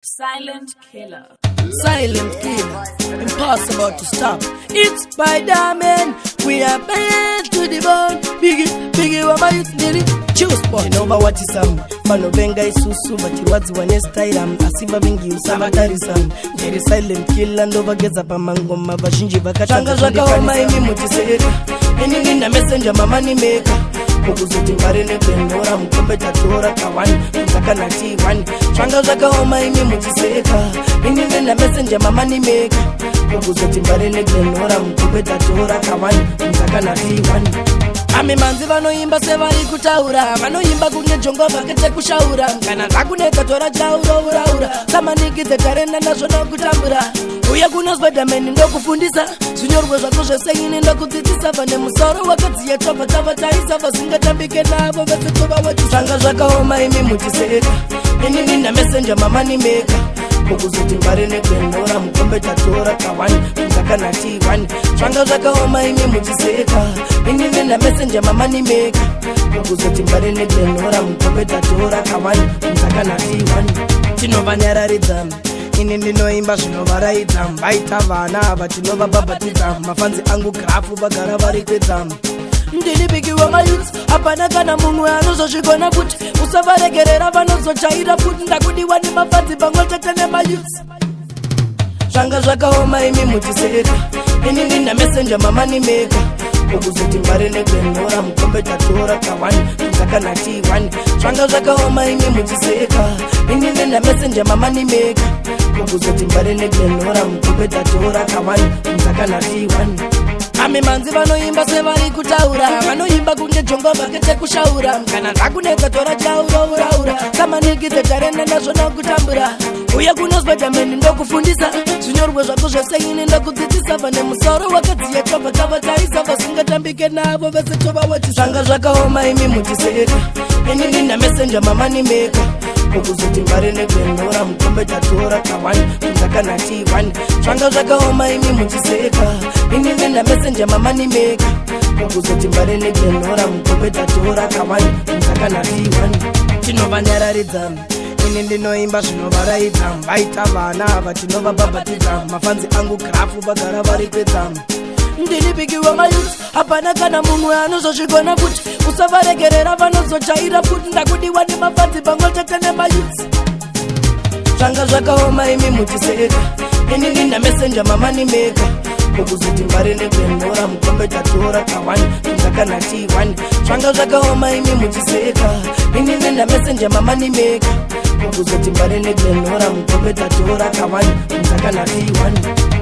Silent killer. Silent killer, impossible to stop. It's Spiderman, we are bad to the bone. Biggie, wama youth diri choose spot. Inova watisam, pano benga isusu, batiwazi wane style asiva bengi usabatarisam. Jeri silent killer, ndova geza pamangoma, vashinji bakachanga Zvakaoma imi mutiseka. Ini na messenger mama ni meka. Kukuzuti mbarene benora mkombe tatora kawani mtaka na T1 Changa Zvakaoma imi mutiseka Ini na messenger mama ni meka Kukuzuti mbarene benora mkombe tatora kawani mtaka na T1 Ami manzi vanoimba sevari kutaura vanoimba kunye jongo vakete kushaura kana vakuneka tora chauro uraura samaniki tarenda nazvo nokutambura uye kuna Spiderman ndokufundisa zvinyorwa zvako zvese ini ndokudzidzisa vane musoro wakadziya chobva tava taisa vasingatambike navo vese tova wachitsvanga Zvakaoma imi mutiseka ini na messenger mama ni meka kukuzoti mbarene benora mukombe tatora kawani mtaka na T1 Changa Zvakaoma imi mutiseka ini na messenger mama ni meka kukuzoti mbarene benora mukombe tatora kawani mtaka na T1 tinovanyararidza ini ndinoimba zvinovaraidza vaita vana vatinovabhabhatidza mafanzi angu grafu vagara vari kwedza ndini bigi wamayouth hapana kana mumwe anozozvigona kuti usavaregerera vanozochaira kuti ndakudiwa nemafanzi pamwe chete nemayouth Zvanga Zvakaoma imi mutiseka ini ndina messenger mama ni meka kukuzoti mbarene benora mukombe tatora kawani mtaka na T1 Zvanga Zvakaoma imi mutiseka ini ndina messenger mama ni meka kukuzoti mbarene benora mukombe tatora kawani mtaka na T1 Ami manzi vanoimba sevari kutaura vanoimba kunge jongo vakete kushaura kana vakuneka tora chauro uraura samaniki tarenda nazvo nokutambura uye kuna Spiderman ndokufundisa zvinyorwa zvako zvese ini ndokudzidzisa vane musoro wakadziya chobva tava taisa vasingatambike navo vese tova wachitsvanga Zvakaoma imi mutiseka ini na messenger mama ni meka kukuzoti mbarene benora mukombe tatora kawani mtaka na T1 Zvanga Zvakaoma imi mutiseka ini na messenger mama ni meka kukuzoti mbarene benora mukombe tatora kawani mtaka na T1 tinovanyararidza ini ndinoimba zvinovaraidza vaita vana vatinovabhabhatidza mafanzi angu grafu vagara vari kwedza ndini bigi wamayouth hapana kana mumwe anozozvigona kuti usavaregerera vanozochaira kuti ndakudiwa nemafanzi pamwe chete nemayouth Zvanga Zvakaoma imi mutiseka ini ndina messenger mama ni meka kukuzoti mbarene benora mukombe tatora kawani mtaka na T1 Zvanga Zvakaoma imi mutiseka ini ndina messenger mama ni meka kukuzoti mbarene benora mukombe tatora kawani mtaka na T1